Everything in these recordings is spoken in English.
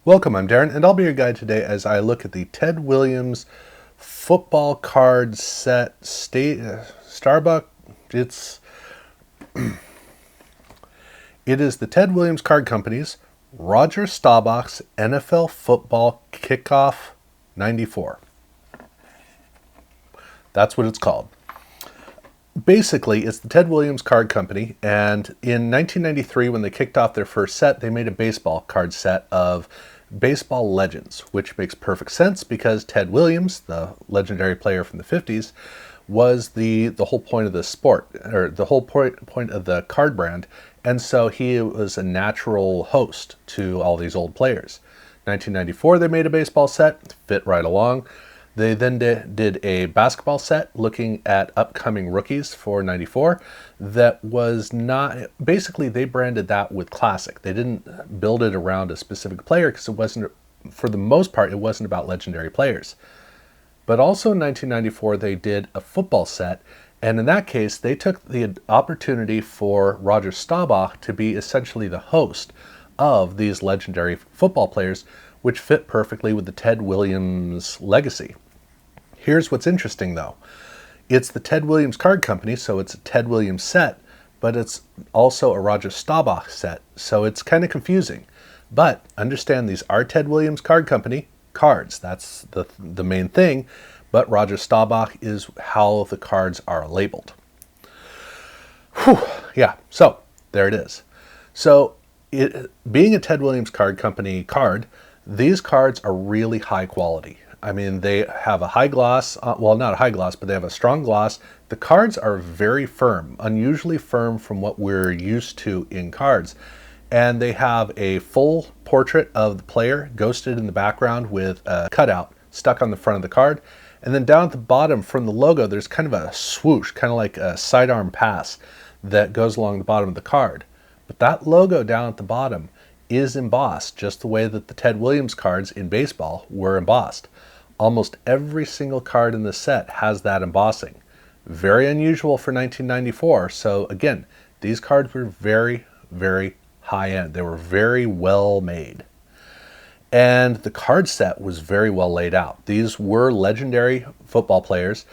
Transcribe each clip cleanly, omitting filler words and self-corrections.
Welcome, I'm Darren, and I'll be your guide today as I look at the Ted Williams football card set Starbuck. It is the Ted Williams Card Company's Roger Staubach's NFL Football Kickoff 94. That's what it's called. Basically, it's the Ted Williams Card Company, and in 1993, when they kicked off their first set, they made a baseball card set of baseball legends, which makes perfect sense because Ted Williams, the legendary player from the 50s, was the whole point of the sport, or the whole point of the card brand, and so he was a natural host to all these old players. 1994, they made a baseball set, fit right along. They then did a basketball set looking at upcoming rookies for 94 that was not, basically they branded that with classic. They didn't build it around a specific player because it wasn't, for the most part, it wasn't about legendary players. But also in 1994, they did a football set, and in that case, they took the opportunity for Roger Staubach to be essentially the host of these legendary football players, which fit perfectly with the Ted Williams legacy. Here's what's interesting though. It's the Ted Williams Card Company, so it's a Ted Williams set, but it's also a Roger Staubach set, so it's kind of confusing. But understand these are Ted Williams Card Company cards. That's the main thing, but Roger Staubach is how the cards are labeled. Whew, yeah, so there it is. So being a Ted Williams Card Company card, these cards are really high quality. I mean, they have a high gloss, well, not a high gloss, but they have a strong gloss. The cards are very firm, unusually firm from what we're used to in cards. And they have a full portrait of the player ghosted in the background with a cutout stuck on the front of the card. And then down at the bottom from the logo, there's kind of a swoosh, kind of like a sidearm pass that goes along the bottom of the card. But that logo down at the bottom is embossed just the way that the Ted Williams cards in baseball were embossed. Almost every single card in the set has that embossing. Very unusual for 1994. So again, these cards were very, very high end. They were very well made. And the card set was very well laid out. These were legendary football players.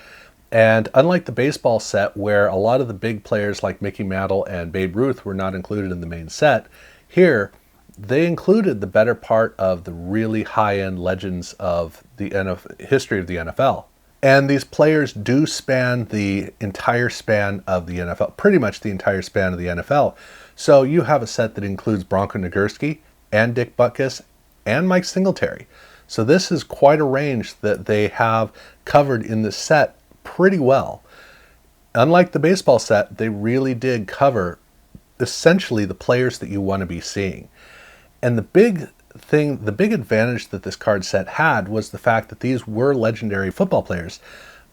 And unlike the baseball set where a lot of the big players like Mickey Mantle and Babe Ruth were not included in the main set, here they included the better part of the really high-end legends of the history of the NFL. And these players do span the entire span of the NFL, pretty much the entire span of the NFL. So you have a set that includes Bronco Nagurski and Dick Butkus and Mike Singletary. So this is quite a range that they have covered in this set pretty well. Unlike the baseball set, they really did cover essentially the players that you want to be seeing. And the big advantage that this card set had was the fact that these were legendary football players,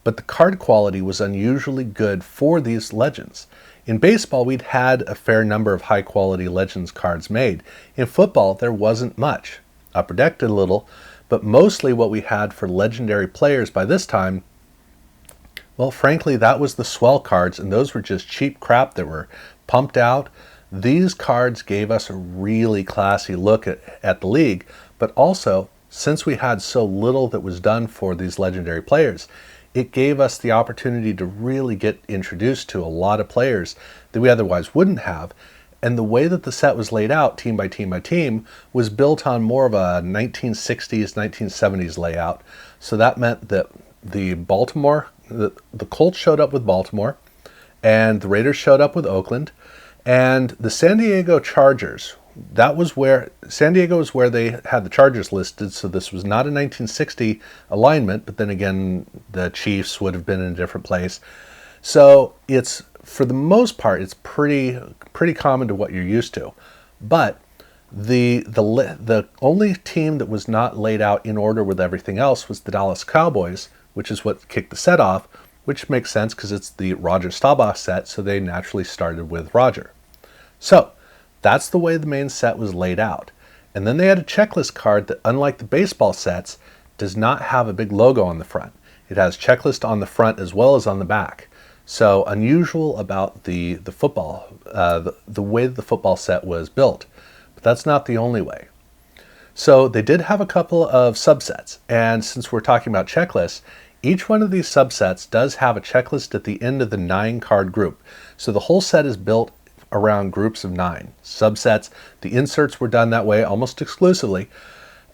but the card quality was unusually good for these legends. In baseball, we'd had a fair number of high quality legends cards made. In football, there wasn't much. Upper Deck did a little, but mostly what we had for legendary players by this time, well, frankly, that was the swell cards, and those were just cheap crap that were pumped out. These cards gave us a really classy look at the league, but also, since we had so little that was done for these legendary players, it gave us the opportunity to really get introduced to a lot of players that we otherwise wouldn't have. And the way that the set was laid out, team by team by team, was built on more of a 1960s, 1970s layout. So that meant that the Colts showed up with Baltimore, and the Raiders showed up with Oakland, and the San Diego Chargers, San Diego was where they had the Chargers listed, so this was not a 1960 alignment, but then again, the Chiefs would have been in a different place. So it's, for the most part, it's pretty common to what you're used to. But the only team that was not laid out in order with everything else was the Dallas Cowboys, which is what kicked the set off, which makes sense because it's the Roger Staubach set, so they naturally started with Roger. So that's the way the main set was laid out. And then they had a checklist card that, unlike the baseball sets, does not have a big logo on the front. It has checklist on the front as well as on the back. So unusual about the football, the way the football set was built. But that's not the only way. So they did have a couple of subsets, and since we're talking about checklists, each one of these subsets does have a checklist at the end of the 9-card group. So the whole set is built around groups of 9 subsets. The inserts were done that way almost exclusively.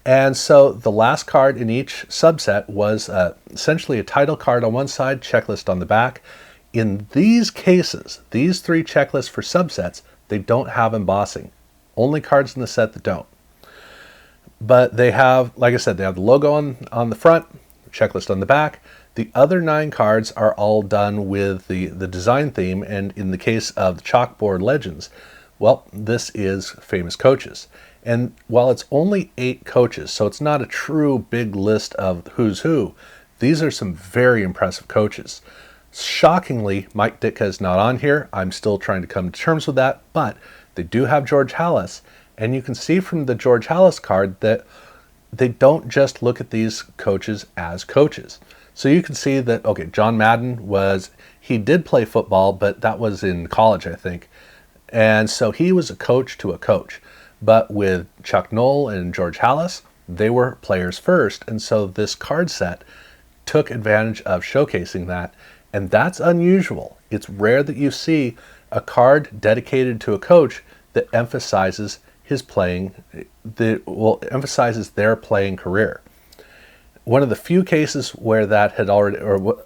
And so the last card in each subset was essentially a title card on one side, checklist on the back. In these cases, these 3 checklists for subsets, they don't have embossing. Only cards in the set that don't. But they have, like I said, they have the logo on the front, checklist on the back. The other 9 cards are all done with the design theme, and in the case of the chalkboard legends, well, this is famous coaches. And while it's only 8 coaches, so it's not a true big list of who's who, these are some very impressive coaches. Shockingly, Mike Ditka is not on here. I'm still trying to come to terms with that, but they do have George Halas, and you can see from the George Halas card that they don't just look at these coaches as coaches. So you can see that, okay, John Madden he did play football, but that was in college, I think. And so he was a coach to a coach. But with Chuck Noll and George Halas, they were players first. And so this card set took advantage of showcasing that. And that's unusual. It's rare that you see a card dedicated to a coach that emphasizes emphasizes their playing career. One of the few cases where that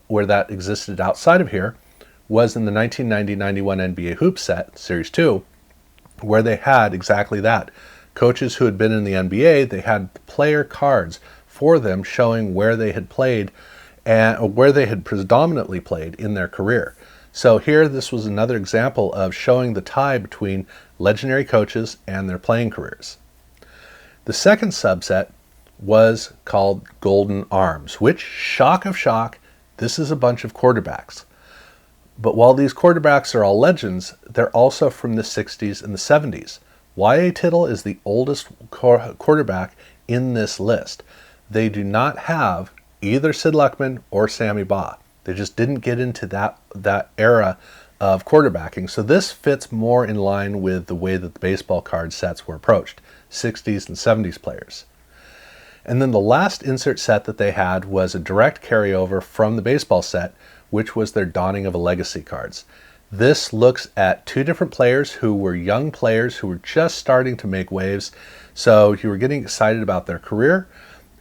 where that existed outside of here was in the 1990-91 NBA Hoop set, Series 2, where they had exactly that. Coaches who had been in the NBA, they had player cards for them showing where they had played and where they had predominantly played in their career. So here, this was another example of showing the tie between legendary coaches and their playing careers. The second subset was called Golden Arms, which, shock of shock, this is a bunch of quarterbacks. But while these quarterbacks are all legends, they're also from the 60s and the 70s. Y.A. Tittle is the oldest quarterback in this list. They do not have either Sid Luckman or Sammy Baugh. They just didn't get into that era of quarterbacking. So this fits more in line with the way that the baseball card sets were approached, 60s and 70s players. And then the last insert set that they had was a direct carryover from the baseball set, which was their Dawning of a Legacy cards. This looks at 2 different players who were young players who were just starting to make waves. So you were getting excited about their career.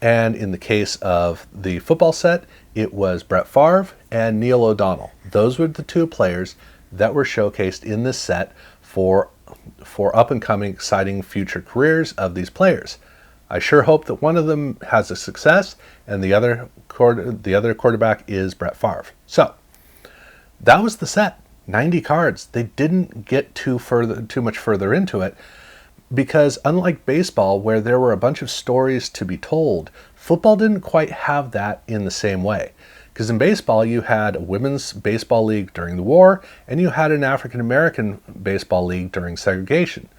And in the case of the football set, it was Brett Favre and Neil O'Donnell. Those were the 2 players that were showcased in this set for up-and-coming, exciting future careers of these players. I sure hope that one of them has a success and the other quarterback is Brett Favre. So that was the set, 90 cards. They didn't get too much further into it because unlike baseball, where there were a bunch of stories to be told, football didn't quite have that in the same way. Because in baseball, you had a women's baseball league during the war, and you had an African-American baseball league during segregation.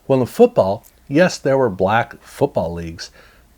Well, in football, yes, there were black football leagues,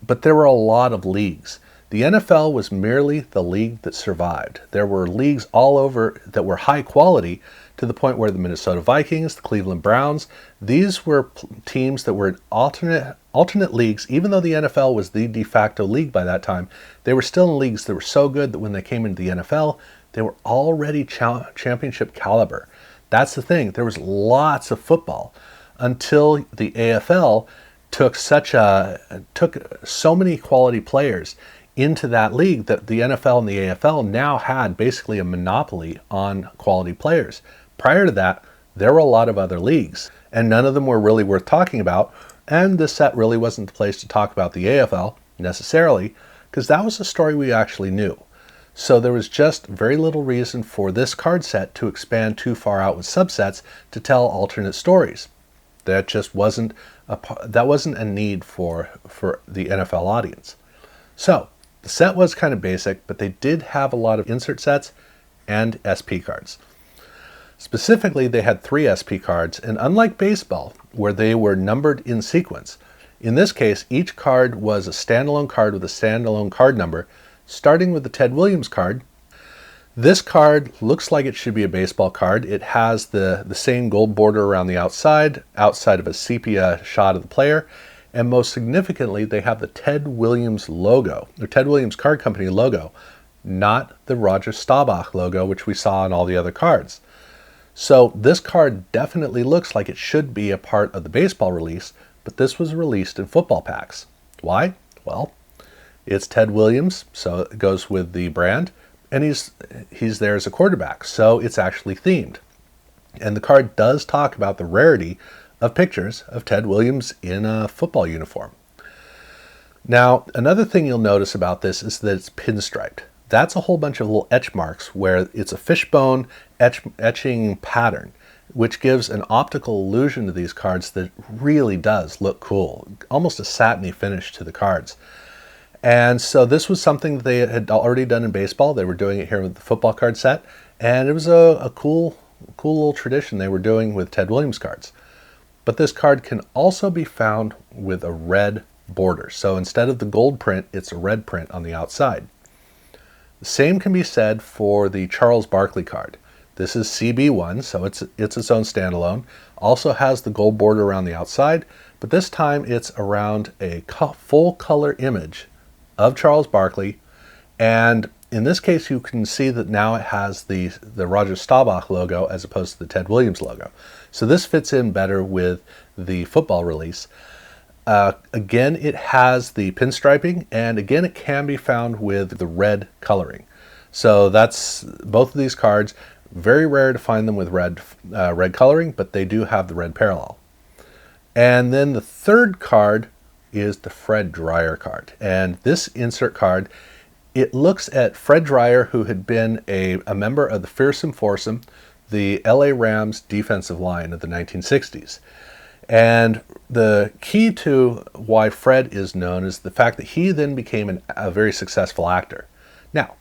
but there were a lot of leagues. The NFL was merely the league that survived. There were leagues all over that were high quality to the point where the Minnesota Vikings, the Cleveland Browns, these were teams that were in alternate leagues. Even though the NFL was the de facto league by that time, they were still in leagues that were so good that when they came into the NFL, they were already championship caliber. That's the thing. There was lots of football until the AFL took so many quality players into that league that the NFL and the AFL now had basically a monopoly on quality players. Prior to that, there were a lot of other leagues, and none of them were really worth talking about, and this set really wasn't the place to talk about the AFL necessarily, because that was a story we actually knew. So there was just very little reason for this card set to expand too far out with subsets to tell alternate stories. That just wasn't a need for the NFL audience. So the set was kind of basic, but they did have a lot of insert sets and SP cards. Specifically, they had 3 SP cards, and unlike baseball, where they were numbered in sequence, in this case, each card was a standalone card with a standalone card number, starting with the Ted Williams card. This card looks like it should be a baseball card. It has the same gold border around the outside of a sepia shot of the player, And most significantly, they have the Ted Williams logo, or Ted Williams Card Company logo, not the Roger Staubach logo, which we saw on all the other cards. So this card definitely looks like it should be a part of the baseball release, but this was released in football packs. Why? Well, it's Ted Williams, so it goes with the brand, and he's there as a quarterback, so it's actually themed. And the card does talk about the rarity of pictures of Ted Williams in a football uniform. Now, another thing you'll notice about this is that it's pinstriped. That's a whole bunch of little etch marks where it's a fishbone etching pattern, which gives an optical illusion to these cards that really does look cool, almost a satiny finish to the cards. And so this was something that they had already done in baseball. They were doing it here with the football card set, and it was a cool little tradition they were doing with Ted Williams cards. But this card can also be found with a red border. So instead of the gold print, it's a red print on the outside. The same can be said for the Charles Barkley card. This is CB1, so it's its own standalone. Also has the gold border around the outside, but this time it's around a full color image of Charles Barkley. And in this case, you can see that now it has the Roger Staubach logo as opposed to the Ted Williams logo. So this fits in better with the football release. Again, it has the pinstriping, and again, it can be found with the red coloring. So that's both of these cards. Very rare to find them with red coloring, but they do have the red parallel. And then the third card is the Fred Dryer card. And this insert card, it looks at Fred Dryer, who had been a member of the Fearsome Foursome, the LA Rams defensive line of the 1960s. And the key to why Fred is known is the fact that he then became a very successful actor. Now,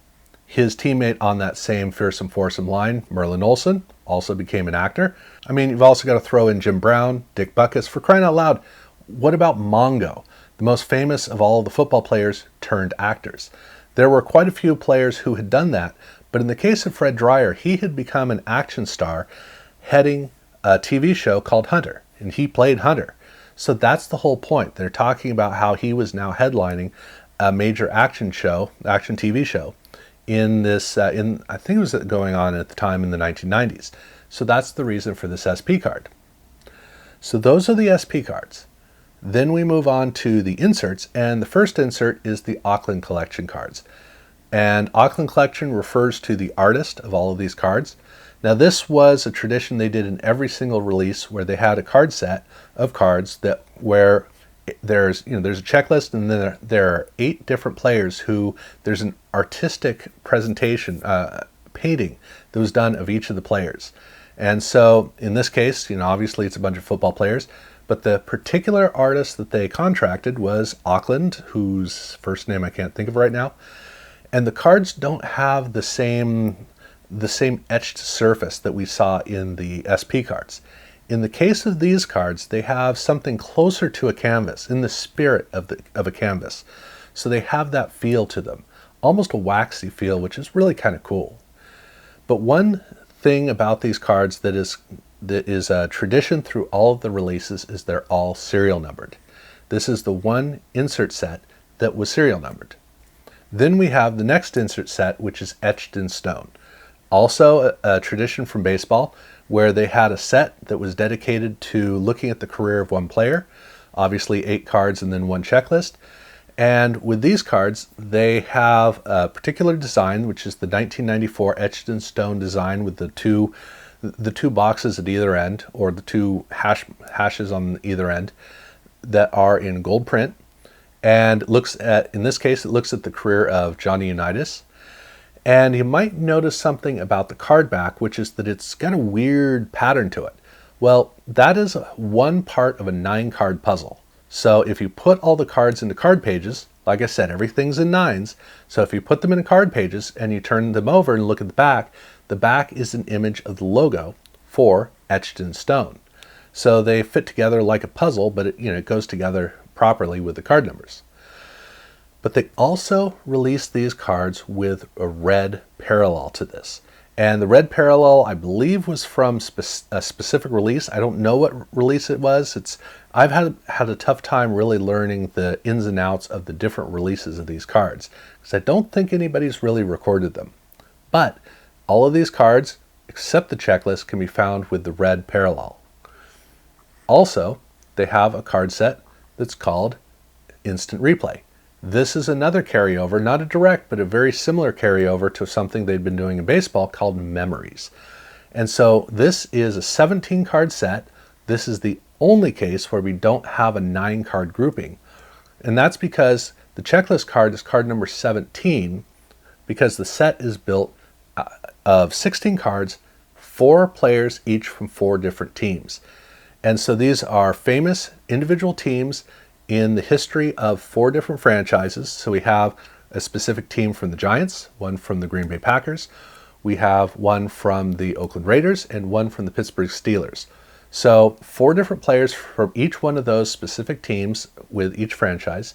his teammate on that same Fearsome Foursome line, Merlin Olsen, also became an actor. I mean, you've also got to throw in Jim Brown, Dick Butkus. For crying out loud, what about Mongo, the most famous of all the football players turned actors? There were quite a few players who had done that, but in the case of Fred Dryer, he had become an action star heading a TV show called Hunter, and he played Hunter. So that's the whole point. They're talking about how he was now headlining a major action TV show in this, I think it was going on at the time in the 1990s. So that's the reason for this SP card. So those are the SP cards. Then we move on to the inserts, and the first insert is the Auckland Collection cards. And Auckland Collection refers to the artist of all of these cards. Now this was a tradition they did in every single release where they had a card set of cards where there's a checklist, and then there are 8 different players who there's an artistic presentation, painting that was done of each of the players. And so in this case, obviously it's a bunch of football players, but the particular artist that they contracted was Auckland, whose first name I can't think of right now. And the cards don't have the same etched surface that we saw in the SP cards. In the case of these cards, they have something closer to a canvas, in the spirit of a canvas. So they have that feel to them, almost a waxy feel, which is really kind of cool. But one thing about these cards that is a tradition through all of the releases is they're all serial numbered. This is the one insert set that was serial numbered. Then we have the next insert set, which is etched in stone. Also a tradition from baseball where they had a set that was dedicated to looking at the career of one player, obviously 8 cards and then one checklist. And with these cards, they have a particular design, which is the 1994 etched in stone design with the two boxes at either end, or the 2 hashes on either end, that are in gold print. And in this case, it looks at the career of Johnny Unitas. And you might notice something about the card back, which is that it's got a weird pattern to it. Well, that is one part of a 9-card puzzle. So if you put all the cards into card pages, like I said, everything's in 9s. So if you put them in card pages and you turn them over and look at the back is an image of the logo for etched in stone. So they fit together like a puzzle, but it goes together properly with the card numbers. But they also released these cards with a red parallel to this. And the red parallel, I believe, was from a specific release. I don't know what release it was. I've had a tough time really learning the ins and outs of the different releases of these cards, because I don't think anybody's really recorded them. But all of these cards, except the checklist, can be found with the red parallel. Also, they have a card set that's called Instant Replay. This is another carryover, not a direct, but a very similar carryover to something they'd been doing in baseball called Memories. And so this is a 17 card set. This is the only case where we don't have a 9 card grouping. And that's because the checklist card is card number 17, because the set is built of 16 cards, 4 players each from 4 different teams. And so these are famous individual teams in the history of 4 different franchises. So we have a specific team from the Giants, one from the Green Bay Packers, we have one from the Oakland Raiders, and one from the Pittsburgh Steelers. So 4 different players from each one of those specific teams with each franchise.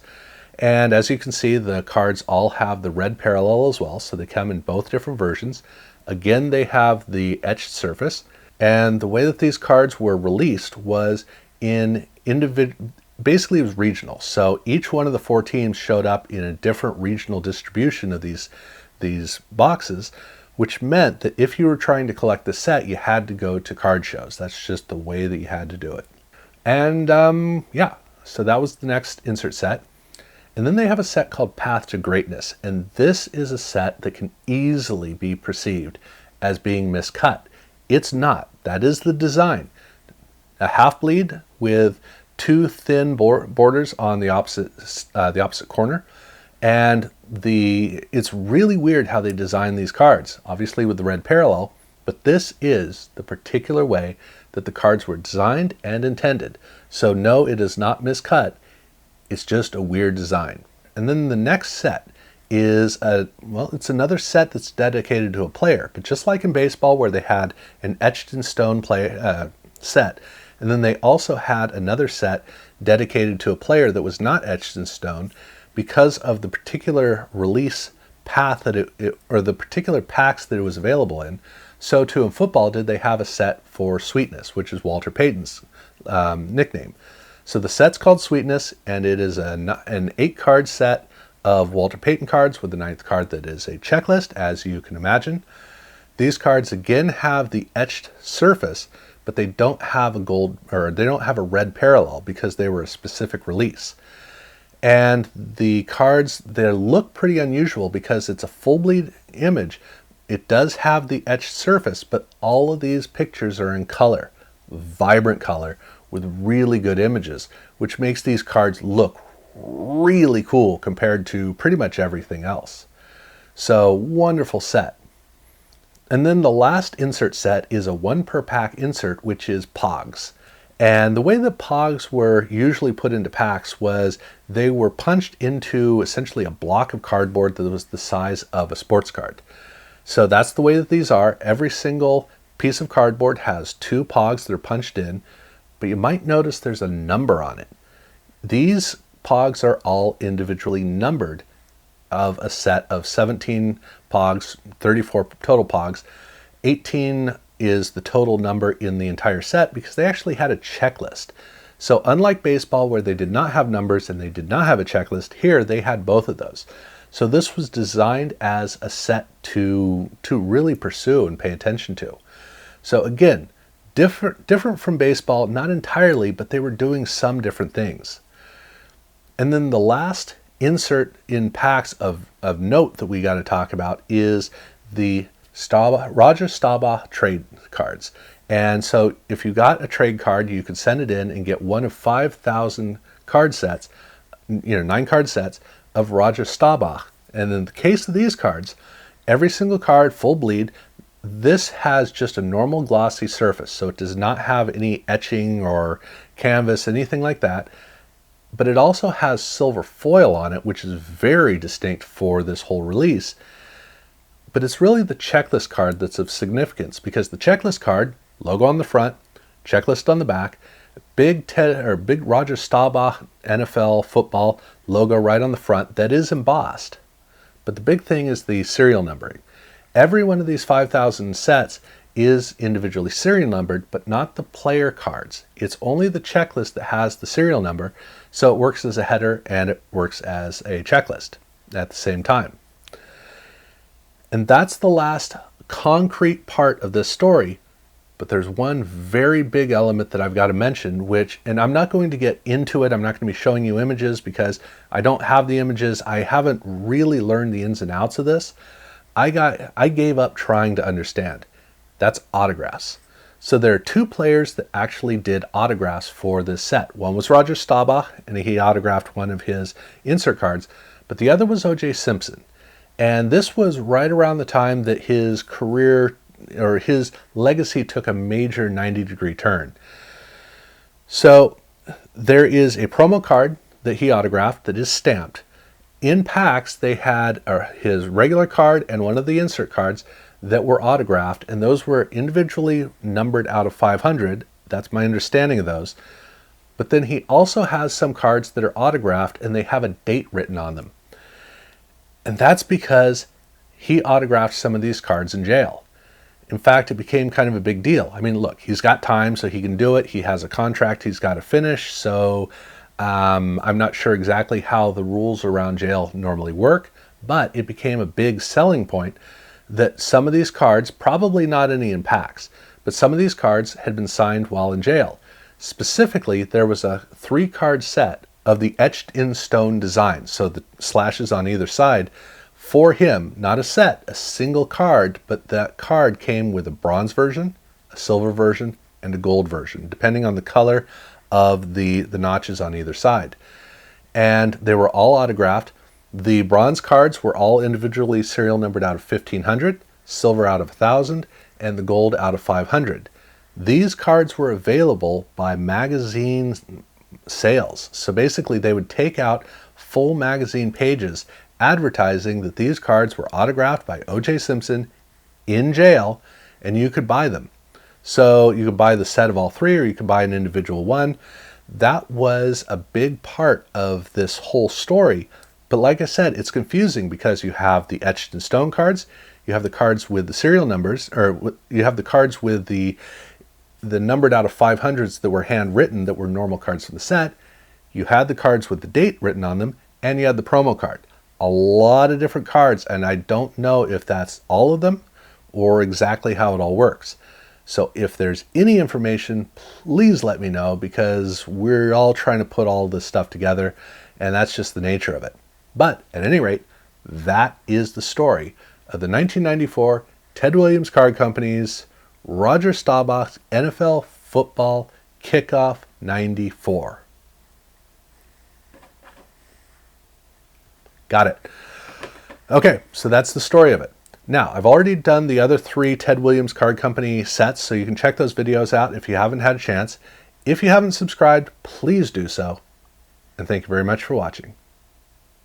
And as you can see, the cards all have the red parallel as well, so they come in both different versions. Again, they have the etched surface, and the way that these cards were released was in basically it was regional. So each one of the 4 teams showed up in a different regional distribution of these boxes, which meant that if you were trying to collect the set, you had to go to card shows. That's just the way that you had to do it. And yeah, so that was the next insert set. And then they have a set called Path to Greatness. And this is a set that can easily be perceived as being miscut. It's not. That is the design. A half bleed with 2 thin borders on the opposite corner. And it's really weird how they design these cards, obviously with the red parallel, but this is the particular way that the cards were designed and intended. So no, it is not miscut. It's just a weird design. And then the next set is it's another set that's dedicated to a player, but just like in baseball where they had an etched in stone set, and then they also had another set dedicated to a player that was not etched in stone because of the particular release path that or the particular packs that it was available in. So too in football did they have a set for Sweetness, which is Walter Payton's nickname. So the set's called Sweetness, and it is an 8-card set of Walter Payton cards with the 9th card that is a checklist, as you can imagine. These cards again have the etched surface, but they don't have they don't have a red parallel because they were a specific release. And the cards, they look pretty unusual because it's a full bleed image. It does have the etched surface, but all of these pictures are in color, vibrant color, with really good images, which makes these cards look really cool compared to pretty much everything else. So wonderful set. And then the last insert set is a 1 per pack insert, which is Pogs. And the way that Pogs were usually put into packs was they were punched into essentially a block of cardboard that was the size of a sports card. So that's the way that these are. Every single piece of cardboard has 2 Pogs that are punched in, but you might notice there's a number on it. These Pogs are all individually numbered of a set of 17 Pogs, 34 total Pogs. 18 is the total number in the entire set because they actually had a checklist. So unlike baseball where they did not have numbers and they did not have a checklist, here they had both of those. So this was designed as a set to really pursue and pay attention to. So again, different from baseball, not entirely, but they were doing some different things. And then the last insert in packs of note that we got to talk about is the Roger Staubach trade cards. And so if you got a trade card, you could send it in and get one of 5,000 card sets, 9 card sets of Roger Staubach. And in the case of these cards, every single card, full bleed, this has just a normal glossy surface. So it does not have any etching or canvas, anything like that. But it also has silver foil on it, which is very distinct for this whole release. But it's really the checklist card that's of significance because the checklist card, logo on the front, checklist on the back, big Roger Staubach NFL football logo right on the front that is embossed. But the big thing is the serial numbering. Every one of these 5,000 sets is individually serial numbered, but not the player cards. It's only the checklist that has the serial number, so it works as a header and it works as a checklist at the same time. And that's the last concrete part of this story. But there's one very big element that I've got to mention, and I'm not going to get into it. I'm not going to be showing you images because I don't have the images. I haven't really learned the ins and outs of this. I gave up trying to understand. That's autographs. So there are two players that actually did autographs for this set. One was Roger Staubach, and he autographed one of his insert cards, but the other was O.J. Simpson. And this was right around the time that his career or his legacy took a major 90-degree turn. So there is a promo card that he autographed that is stamped. In packs, they had his regular card and one of the insert cards that were autographed, and those were individually numbered out of 500. That's my understanding of those. But then he also has some cards that are autographed and they have a date written on them. And that's because he autographed some of these cards in jail. In fact, it became kind of a big deal. I mean, look, he's got time, so he can do it. He has a contract he's got to finish, so I'm not sure exactly how the rules around jail normally work, but it became a big selling point that some of these cards, probably not any in packs, but some of these cards had been signed while in jail. Specifically, there was a 3-card set of the etched in stone design, so the slashes on either side, for him, not a set, a single card, but that card came with a bronze version, a silver version, and a gold version, depending on the color of the notches on either side. And they were all autographed. The bronze cards were all individually serial numbered out of 1,500, silver out of 1,000, and the gold out of 500. These cards were available by magazine sales. So basically they would take out full magazine pages advertising that these cards were autographed by O.J. Simpson in jail, and you could buy them. So you could buy the set of all three, or you could buy an individual one. That was a big part of this whole story. But like I said, it's confusing because you have the etched in stone cards, you have the cards with the serial numbers, or you have the cards with the numbered out of 500s that were handwritten that were normal cards for the set. You had the cards with the date written on them, and you had the promo card. A lot of different cards, and I don't know if that's all of them or exactly how it all works. So if there's any information, please let me know, because we're all trying to put all this stuff together, and that's just the nature of it. But at any rate, that is the story of the 1994 Ted Williams Card Company's Roger Staubach's NFL Football Kickoff 94. Got it. Okay, so that's the story of it. Now, I've already done the other 3 Ted Williams Card Company sets, so you can check those videos out if you haven't had a chance. If you haven't subscribed, please do so. And thank you very much for watching.